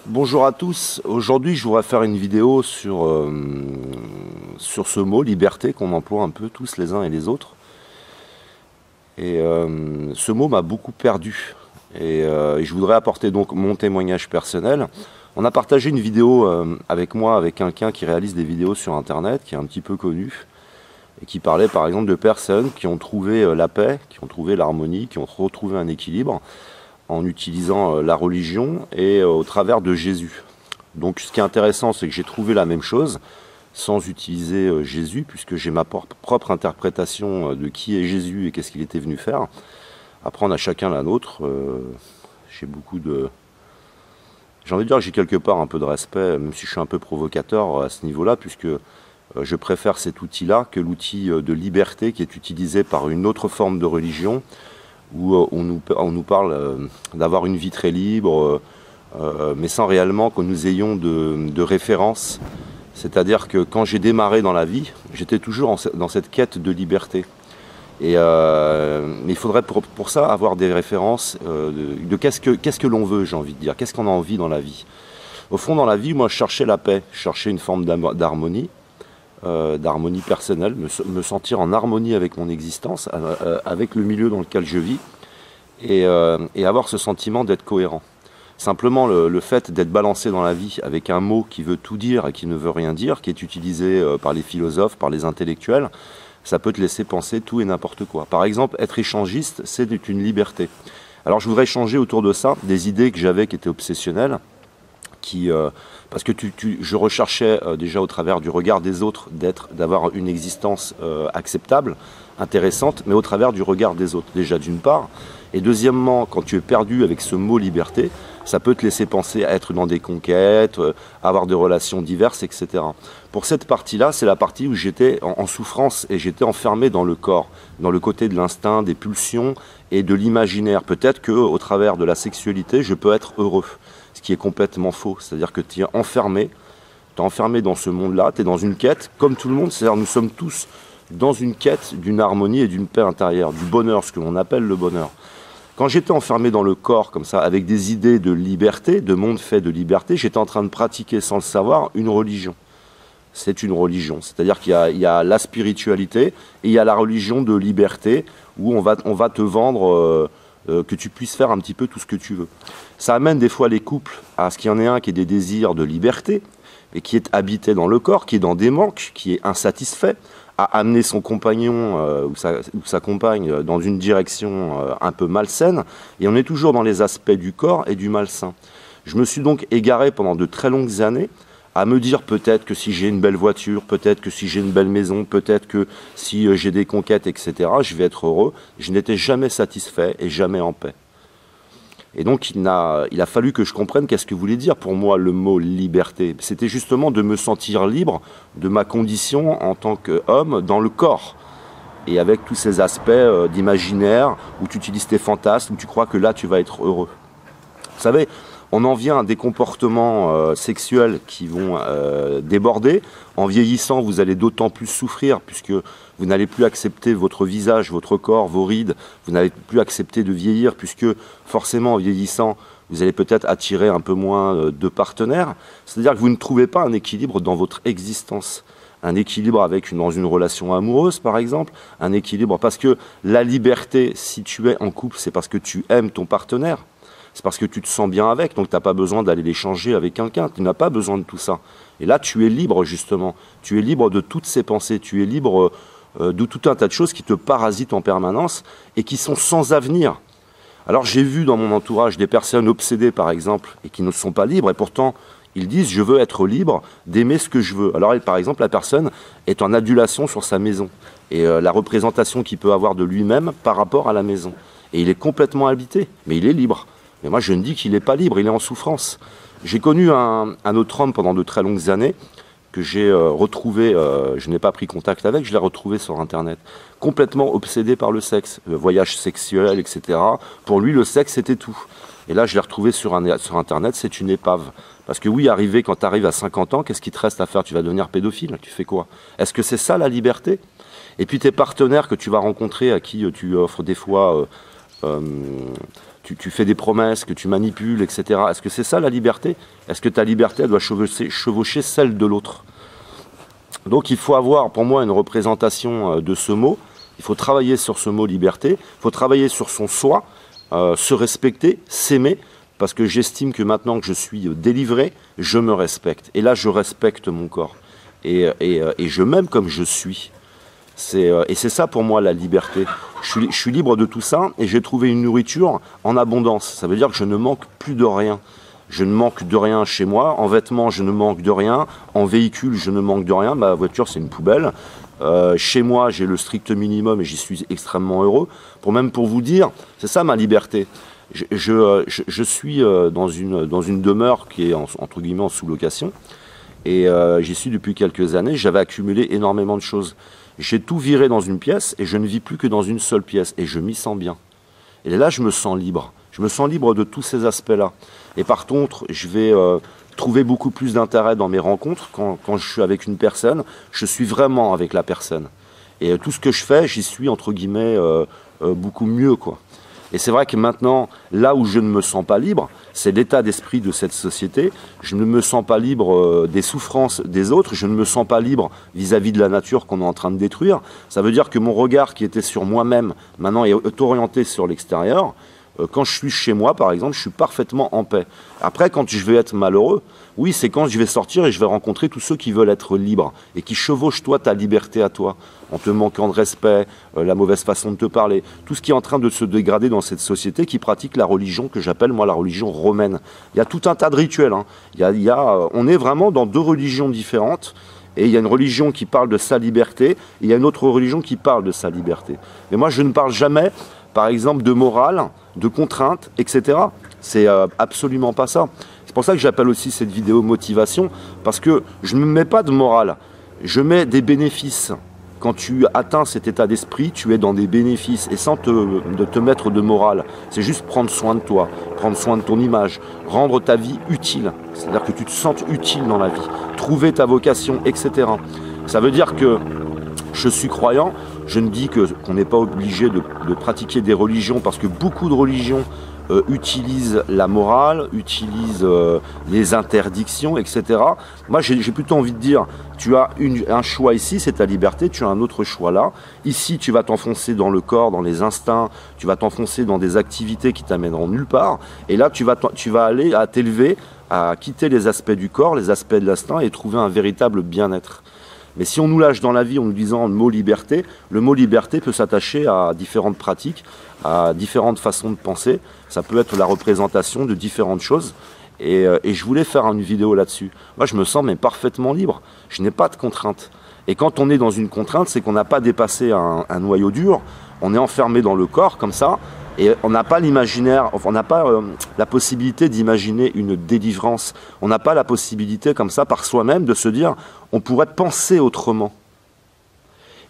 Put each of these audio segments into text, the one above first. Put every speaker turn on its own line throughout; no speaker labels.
Bonjour à tous, aujourd'hui je voudrais faire une vidéo sur ce mot liberté qu'on emploie un peu tous les uns et les autres. Et ce mot m'a beaucoup perdu et je voudrais apporter donc mon témoignage personnel. On a partagé une vidéo avec moi, avec quelqu'un qui réalise des vidéos sur internet, qui est un petit peu connu et qui parlait par exemple de personnes qui ont trouvé la paix, qui ont trouvé l'harmonie, qui ont retrouvé un équilibre en utilisant la religion et au travers de Jésus. Donc ce qui est intéressant, c'est que j'ai trouvé la même chose sans utiliser Jésus, puisque j'ai ma propre interprétation de qui est Jésus et qu'est-ce qu'il était venu faire. Après, on a chacun la nôtre. J'ai envie de dire que j'ai quelque part un peu de respect, même si je suis un peu provocateur à ce niveau-là, puisque je préfère cet outil-là que l'outil de liberté qui est utilisé par une autre forme de religion, où on nous parle d'avoir une vie très libre, mais sans réellement que nous ayons de référence. C'est-à-dire que quand j'ai démarré dans la vie, j'étais toujours dans cette quête de liberté. Mais il faudrait pour ça avoir des références de qu'est-ce que l'on veut, j'ai envie de dire, qu'est-ce qu'on a envie dans la vie. Au fond, dans la vie, moi, je cherchais la paix, je cherchais une forme d'harmonie personnelle, me sentir en harmonie avec mon existence, avec le milieu dans lequel je vis, et avoir ce sentiment d'être cohérent. Simplement, le fait d'être balancé dans la vie avec un mot qui veut tout dire et qui ne veut rien dire, qui est utilisé par les philosophes, par les intellectuels, ça peut te laisser penser tout et n'importe quoi. Par exemple, être échangiste, c'est une liberté. Alors je voudrais échanger autour de ça des idées que j'avais qui étaient obsessionnelles, parce que je recherchais déjà au travers du regard des autres d'avoir une existence acceptable, intéressante, mais au travers du regard des autres, déjà d'une part. Et deuxièmement, quand tu es perdu avec ce mot liberté, ça peut te laisser penser à être dans des conquêtes, avoir des relations diverses, etc. Pour cette partie-là, c'est la partie où j'étais en souffrance et j'étais enfermé dans le corps, dans le côté de l'instinct, des pulsions et de l'imaginaire. Peut-être qu'au travers de la sexualité, je peux être heureux, ce qui est complètement faux. C'est-à-dire que tu es enfermé dans ce monde-là, tu es dans une quête, comme tout le monde, c'est-à-dire nous sommes tous dans une quête d'une harmonie et d'une paix intérieure, du bonheur, ce que l'on appelle le bonheur. Quand j'étais enfermé dans le corps, comme ça, avec des idées de liberté, de monde fait de liberté, j'étais en train de pratiquer, sans le savoir, une religion. C'est une religion. C'est-à-dire qu'il y a la spiritualité et il y a la religion de liberté, où on va te vendre que tu puisses faire un petit peu tout ce que tu veux. Ça amène des fois les couples à ce qu'il y en ait un qui ait des désirs de liberté, et qui est habité dans le corps, qui est dans des manques, qui est insatisfait, à amener son compagnon ou sa compagne dans une direction un peu malsaine, et on est toujours dans les aspects du corps et du malsain. Je me suis donc égaré pendant de très longues années à me dire peut-être que si j'ai une belle voiture, peut-être que si j'ai une belle maison, peut-être que si j'ai des conquêtes, etc., je vais être heureux. Je n'étais jamais satisfait et jamais en paix. Et donc il a fallu que je comprenne qu'est-ce que voulait dire pour moi le mot liberté. C'était justement de me sentir libre de ma condition en tant qu'homme dans le corps. Et avec tous ces aspects d'imaginaire, où tu utilises tes fantasmes, où tu crois que là tu vas être heureux. Vous savez, on en vient à des comportements sexuels qui vont déborder. En vieillissant, vous allez d'autant plus souffrir, puisque vous n'allez plus accepter votre visage, votre corps, vos rides. Vous n'allez plus accepter de vieillir, puisque forcément, en vieillissant, vous allez peut-être attirer un peu moins de partenaires. C'est-à-dire que vous ne trouvez pas un équilibre dans votre existence. Un équilibre dans une relation amoureuse, par exemple. Un équilibre, parce que la liberté, si tu es en couple, c'est parce que tu aimes ton partenaire. C'est parce que tu te sens bien avec, donc tu n'as pas besoin d'aller l'échanger avec quelqu'un, tu n'as pas besoin de tout ça. Et là, tu es libre, justement. Tu es libre de toutes ces pensées, tu es libre de tout un tas de choses qui te parasitent en permanence et qui sont sans avenir. Alors j'ai vu dans mon entourage des personnes obsédées, par exemple, et qui ne sont pas libres, et pourtant, ils disent « je veux être libre d'aimer ce que je veux ». Alors par exemple, la personne est en adulation sur sa maison, et la représentation qu'il peut avoir de lui-même par rapport à la maison. Et il est complètement habité, mais il est libre. Mais moi, je ne dis qu'il n'est pas libre, il est en souffrance. J'ai connu un autre homme pendant de très longues années, que j'ai retrouvé, je n'ai pas pris contact avec, je l'ai retrouvé sur Internet, complètement obsédé par le sexe, le voyage sexuel, etc. Pour lui, le sexe, c'était tout. Et là, je l'ai retrouvé sur Internet, c'est une épave. Parce que oui, quand tu arrives à 50 ans, qu'est-ce qui te reste à faire? Tu vas devenir pédophile, tu fais quoi? Est-ce que c'est ça la liberté? Et puis tes partenaires que tu vas rencontrer, à qui tu offres des fois tu fais des promesses, que tu manipules, etc. Est-ce que c'est ça la liberté? Est-ce que ta liberté, elle doit chevaucher celle de l'autre? Donc il faut avoir pour moi une représentation de ce mot. Il faut travailler sur ce mot liberté. Il faut travailler sur son soi, se respecter, s'aimer. Parce que j'estime que maintenant que je suis délivré, je me respecte. Et là, je respecte mon corps. Et je m'aime comme je suis. Et c'est ça pour moi la liberté. Je suis libre de tout ça et j'ai trouvé une nourriture en abondance. Ça veut dire que je ne manque plus de rien. Je ne manque de rien chez moi. En vêtements, je ne manque de rien. En véhicule, je ne manque de rien. Ma voiture, c'est une poubelle. Chez moi, j'ai le strict minimum et j'y suis extrêmement heureux. Pour vous dire, c'est ça ma liberté. Je suis dans une demeure qui est entre guillemets en sous-location et j'y suis depuis quelques années. J'avais accumulé énormément de choses. J'ai tout viré dans une pièce et je ne vis plus que dans une seule pièce et je m'y sens bien. Et là, je me sens libre. Je me sens libre de tous ces aspects-là. Et par contre, je vais trouver beaucoup plus d'intérêt dans mes rencontres. Quand je suis avec une personne, je suis vraiment avec la personne. Et tout ce que je fais, j'y suis entre guillemets beaucoup mieux, quoi. Et c'est vrai que maintenant, là où je ne me sens pas libre, c'est l'état d'esprit de cette société. Je ne me sens pas libre des souffrances des autres. Je ne me sens pas libre vis-à-vis de la nature qu'on est en train de détruire. Ça veut dire que mon regard qui était sur moi-même, maintenant est orienté sur l'extérieur. Quand je suis chez moi, par exemple, je suis parfaitement en paix. Après, quand je vais être malheureux, oui, c'est quand je vais sortir et je vais rencontrer tous ceux qui veulent être libres et qui chevauchent toi ta liberté à toi, en te manquant de respect, la mauvaise façon de te parler, tout ce qui est en train de se dégrader dans cette société qui pratique la religion que j'appelle moi la religion romaine. Il y a tout un tas de rituels. Hein. On est vraiment dans deux religions différentes. Et il y a une religion qui parle de sa liberté, et il y a une autre religion qui parle de sa liberté. Mais moi, je ne parle jamais, par exemple, de morale, de contraintes, etc. C'est absolument pas ça. C'est pour ça que j'appelle aussi cette vidéo motivation, parce que je ne mets pas de morale, je mets des bénéfices. Quand tu atteins cet état d'esprit, tu es dans des bénéfices, et sans te mettre de morale. C'est juste prendre soin de toi, prendre soin de ton image, rendre ta vie utile. C'est-à-dire que tu te sentes utile dans la vie, trouver ta vocation, etc. Ça veut dire que je suis croyant, je ne dis qu'on n'est pas obligé de pratiquer des religions, parce que beaucoup de religions utilisent la morale, utilisent les interdictions, etc. Moi, j'ai plutôt envie de dire, tu as un choix ici, c'est ta liberté, tu as un autre choix là. Ici, tu vas t'enfoncer dans le corps, dans les instincts, tu vas t'enfoncer dans des activités qui t'amèneront nulle part. Et là, tu vas aller à t'élever, à quitter les aspects du corps, les aspects de l'instinct et trouver un véritable bien-être. Mais si on nous lâche dans la vie en nous disant le mot liberté peut s'attacher à différentes pratiques, à différentes façons de penser. Ça peut être la représentation de différentes choses. Et je voulais faire une vidéo là-dessus. Moi, je me sens mais parfaitement libre. Je n'ai pas de contraintes. Et quand on est dans une contrainte, c'est qu'on n'a pas dépassé un noyau dur. On est enfermé dans le corps comme ça. Et on n'a pas l'imaginaire, on n'a pas la possibilité d'imaginer une délivrance. On n'a pas la possibilité comme ça par soi-même de se dire on pourrait penser autrement.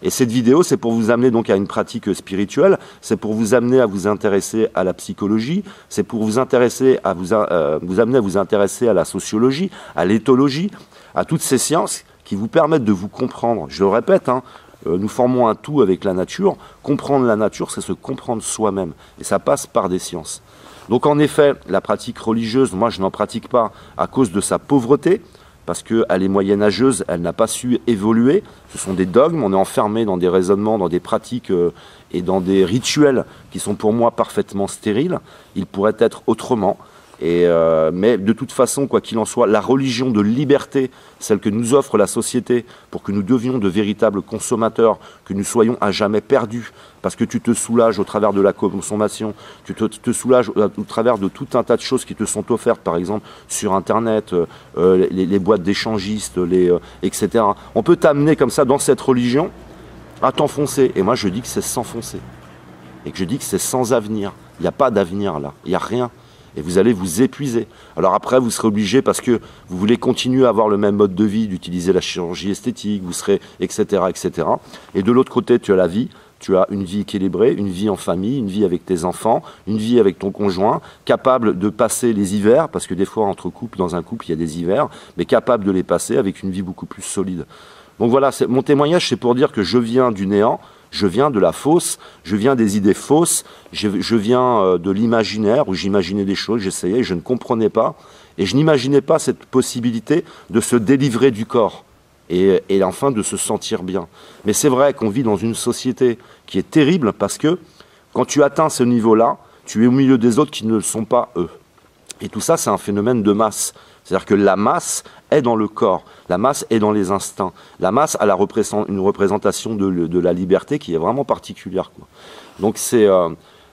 Et cette vidéo, c'est pour vous amener donc à une pratique spirituelle, c'est pour vous amener à vous intéresser à la psychologie, c'est pour vous intéresser à vous amener à vous intéresser à la sociologie, à l'éthologie, à toutes ces sciences qui vous permettent de vous comprendre. Je le répète, hein, nous formons un tout avec la nature. Comprendre la nature, c'est se comprendre soi-même. Et ça passe par des sciences. Donc en effet, la pratique religieuse, moi je n'en pratique pas à cause de sa pauvreté, parce qu'elle est moyenâgeuse, elle n'a pas su évoluer. Ce sont des dogmes, on est enfermé dans des raisonnements, dans des pratiques et dans des rituels qui sont pour moi parfaitement stériles. Il pourrait être autrement. Mais de toute façon, quoi qu'il en soit, la religion de liberté, celle que nous offre la société pour que nous devions de véritables consommateurs, que nous soyons à jamais perdus, parce que tu te soulages au travers de la consommation, tu te soulages au travers de tout un tas de choses qui te sont offertes, par exemple sur Internet, les boîtes d'échangistes, etc. On peut t'amener comme ça dans cette religion à t'enfoncer. Et moi je dis que c'est s'enfoncer. Et que je dis que c'est sans avenir. Il n'y a pas d'avenir là, il n'y a rien. Et vous allez vous épuiser. Alors après, vous serez obligé, parce que vous voulez continuer à avoir le même mode de vie, d'utiliser la chirurgie esthétique, vous serez, etc., etc. Et de l'autre côté, tu as la vie. Tu as une vie équilibrée, une vie en famille, une vie avec tes enfants, une vie avec ton conjoint, capable de passer les hivers, parce que des fois, entre couples, dans un couple, il y a des hivers, mais capable de les passer avec une vie beaucoup plus solide. Donc voilà, mon témoignage, c'est pour dire que je viens du néant, je viens de la fausse, je viens des idées fausses, je viens de l'imaginaire où j'imaginais des choses, j'essayais, je ne comprenais pas, et je n'imaginais pas cette possibilité de se délivrer du corps et enfin de se sentir bien. Mais c'est vrai qu'on vit dans une société qui est terrible parce que quand tu atteins ce niveau-là, tu es au milieu des autres qui ne le sont pas eux. Et tout ça, c'est un phénomène de masse. C'est-à-dire que la masse est dans le corps, la masse est dans les instincts. La masse a une représentation de la liberté qui est vraiment particulière, quoi. Donc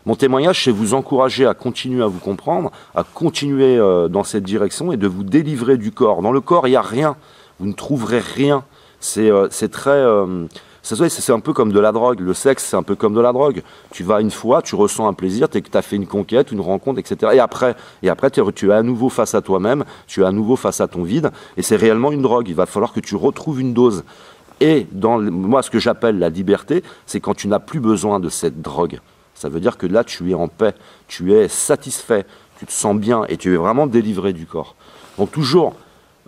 mon témoignage, c'est vous encourager à continuer à vous comprendre, à continuer dans cette direction et de vous délivrer du corps. Dans le corps, il n'y a rien. Vous ne trouverez rien. C'est très... c'est un peu comme de la drogue. Le sexe, c'est un peu comme de la drogue. Tu vas une fois, tu ressens un plaisir, tu as fait une conquête, une rencontre, etc. Et après tu es à nouveau face à toi-même, tu es à nouveau face à ton vide. Et c'est réellement une drogue. Il va falloir que tu retrouves une dose. Et moi, ce que j'appelle la liberté, c'est quand tu n'as plus besoin de cette drogue. Ça veut dire que là, tu es en paix, tu es satisfait, tu te sens bien et tu es vraiment délivré du corps. Donc toujours,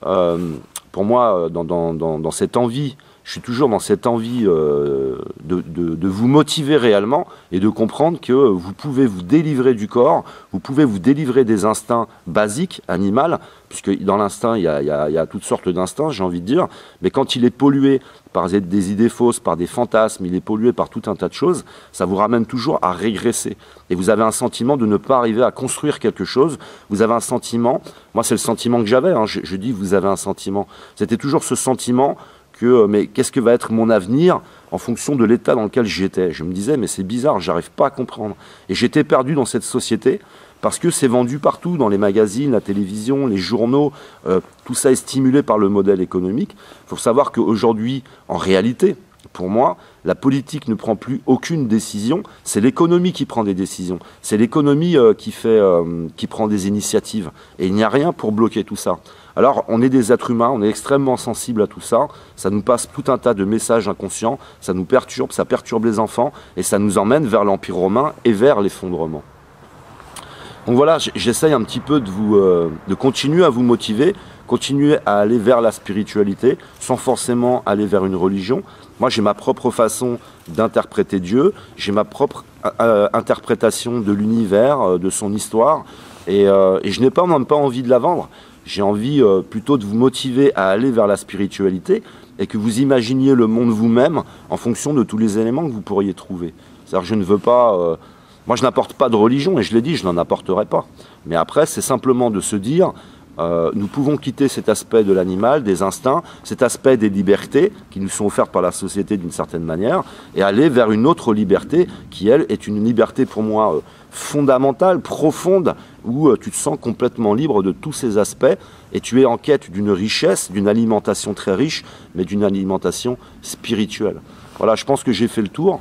pour moi, dans cette envie, je suis toujours dans cette envie de vous motiver réellement et de comprendre que vous pouvez vous délivrer du corps, vous pouvez vous délivrer des instincts basiques, animaux, puisque dans l'instinct, il y a toutes sortes d'instincts, j'ai envie de dire, mais quand il est pollué par des idées fausses, par des fantasmes, il est pollué par tout un tas de choses, ça vous ramène toujours à régresser. Et vous avez un sentiment de ne pas arriver à construire quelque chose, vous avez un sentiment, moi c'est le sentiment que j'avais, hein, je dis vous avez un sentiment, c'était toujours ce sentiment mais qu'est-ce que va être mon avenir en fonction de l'état dans lequel j'étais. Je me disais, mais c'est bizarre, j'arrive pas à comprendre. Et j'étais perdu dans cette société parce que c'est vendu partout, dans les magazines, la télévision, les journaux, tout ça est stimulé par le modèle économique. Il faut savoir qu'aujourd'hui, en réalité, pour moi, la politique ne prend plus aucune décision, c'est l'économie qui prend des décisions, c'est l'économie qui prend des initiatives. Et il n'y a rien pour bloquer tout ça. Alors, on est des êtres humains, on est extrêmement sensibles à tout ça, ça nous passe tout un tas de messages inconscients, ça nous perturbe, ça perturbe les enfants, et ça nous emmène vers l'Empire romain et vers l'effondrement. Donc voilà, j'essaye un petit peu de continuer à vous motiver, continuer à aller vers la spiritualité, sans forcément aller vers une religion. Moi, j'ai ma propre façon d'interpréter Dieu, j'ai ma propre interprétation de l'univers, de son histoire, et je n'ai même pas envie de la vendre. J'ai envie plutôt de vous motiver à aller vers la spiritualité et que vous imaginiez le monde vous-même en fonction de tous les éléments que vous pourriez trouver. C'est-à-dire que je ne veux pas... moi, je n'apporte pas de religion, et je l'ai dit, je n'en apporterai pas. Mais après, c'est simplement de se dire, nous pouvons quitter cet aspect de l'animal, des instincts, cet aspect des libertés qui nous sont offertes par la société d'une certaine manière, et aller vers une autre liberté qui, elle, est une liberté pour moi fondamentale, profonde, où tu te sens complètement libre de tous ces aspects, et tu es en quête d'une richesse, d'une alimentation très riche, mais d'une alimentation spirituelle. Voilà, je pense que j'ai fait le tour.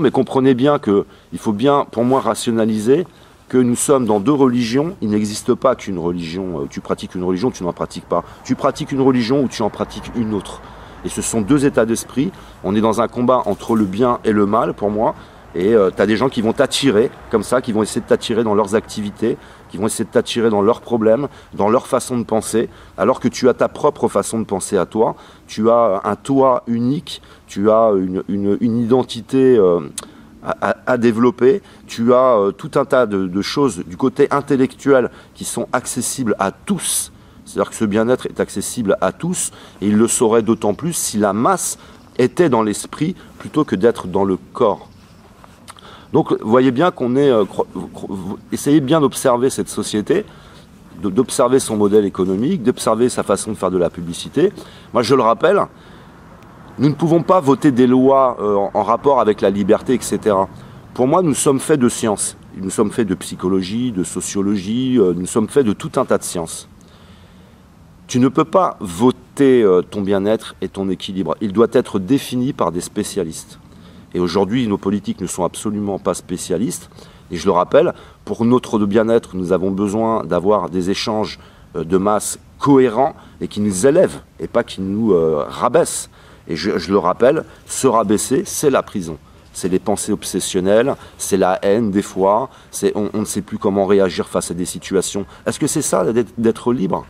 Mais comprenez bien qu'il faut bien, pour moi, rationaliser que nous sommes dans deux religions. Il n'existe pas qu'une religion. Tu pratiques une religion, tu n'en pratiques pas. Tu pratiques une religion ou tu en pratiques une autre. Et ce sont deux états d'esprit. On est dans un combat entre le bien et le mal, pour moi. Et tu as des gens qui vont t'attirer, comme ça, qui vont essayer de t'attirer dans leurs activités, qui vont essayer de t'attirer dans leurs problèmes, dans leur façon de penser, alors que tu as ta propre façon de penser à toi. Tu as un toi unique, tu as une identité à développer, tu as tout un tas de choses du côté intellectuel qui sont accessibles à tous. C'est-à-dire que ce bien-être est accessible à tous, et il le saurait d'autant plus si la masse était dans l'esprit plutôt que d'être dans le corps. Donc, vous voyez bien qu'on est... essayez bien d'observer cette société, d'observer son modèle économique, d'observer sa façon de faire de la publicité. Moi, je le rappelle, nous ne pouvons pas voter des lois en rapport avec la liberté, etc. Pour moi, nous sommes faits de sciences. Nous sommes faits de psychologie, de sociologie, nous sommes faits de tout un tas de sciences. Tu ne peux pas voter ton bien-être et ton équilibre. Il doit être défini par des spécialistes. Et aujourd'hui, nos politiques ne sont absolument pas spécialistes. Et je le rappelle, pour notre bien-être, nous avons besoin d'avoir des échanges de masse cohérents et qui nous élèvent et pas qui nous rabaissent. Et je le rappelle, se rabaisser, c'est la prison. C'est les pensées obsessionnelles, c'est la haine des fois, on ne sait plus comment réagir face à des situations. Est-ce que c'est ça d'être libre ?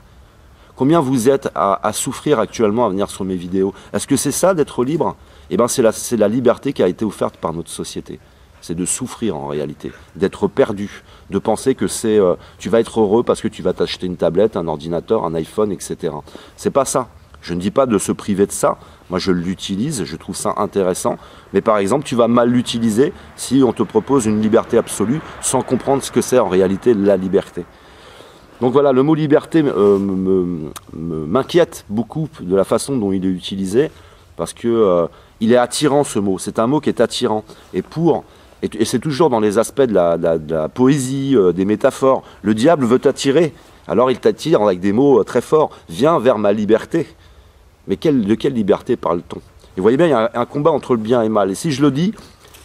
Combien vous êtes à souffrir actuellement à venir sur mes vidéos? Est-ce que c'est ça d'être libre? Eh bien, c'est la liberté qui a été offerte par notre société. C'est de souffrir en réalité, d'être perdu, de penser que tu vas être heureux parce que tu vas t'acheter une tablette, un ordinateur, un iPhone, etc. C'est pas ça. Je ne dis pas de se priver de ça. Moi, je l'utilise, je trouve ça intéressant. Mais par exemple, tu vas mal l'utiliser si on te propose une liberté absolue sans comprendre ce que c'est en réalité la liberté. Donc voilà, le mot liberté m'inquiète beaucoup de la façon dont il est utilisé parce que il est attirant, ce mot. C'est un mot qui est attirant. Et c'est toujours dans les aspects de la poésie, des métaphores. Le diable veut t'attirer, alors il t'attire avec des mots très forts. Viens vers ma liberté. Mais de quelle liberté parle-t-on? Et vous voyez bien, il y a un combat entre le bien et le mal. Et si je le dis,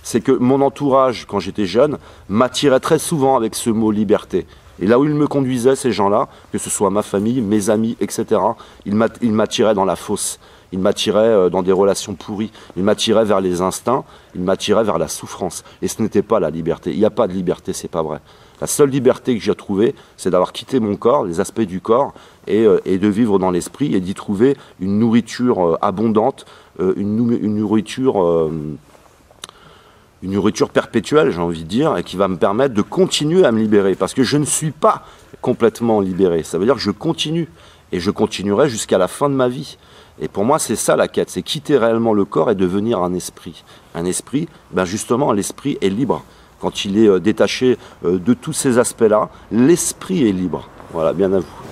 c'est que mon entourage, quand j'étais jeune, m'attirait très souvent avec ce mot liberté. Et là où ils me conduisaient, ces gens-là, que ce soit ma famille, mes amis, etc., ils m'attiraient dans la fosse. Ils m'attiraient dans des relations pourries. Ils m'attiraient vers les instincts. Ils m'attiraient vers la souffrance. Et ce n'était pas la liberté. Il n'y a pas de liberté, c'est pas vrai. La seule liberté que j'ai trouvée, c'est d'avoir quitté mon corps, les aspects du corps, et de vivre dans l'esprit et d'y trouver une nourriture abondante, une nourriture perpétuelle, j'ai envie de dire, et qui va me permettre de continuer à me libérer. Parce que je ne suis pas complètement libéré. Ça veut dire que je continue. Et je continuerai jusqu'à la fin de ma vie. Et pour moi, c'est ça la quête, c'est quitter réellement le corps et devenir un esprit. Un esprit, ben justement, l'esprit est libre. Quand il est détaché de tous ces aspects-là, l'esprit est libre. Voilà, bien à vous.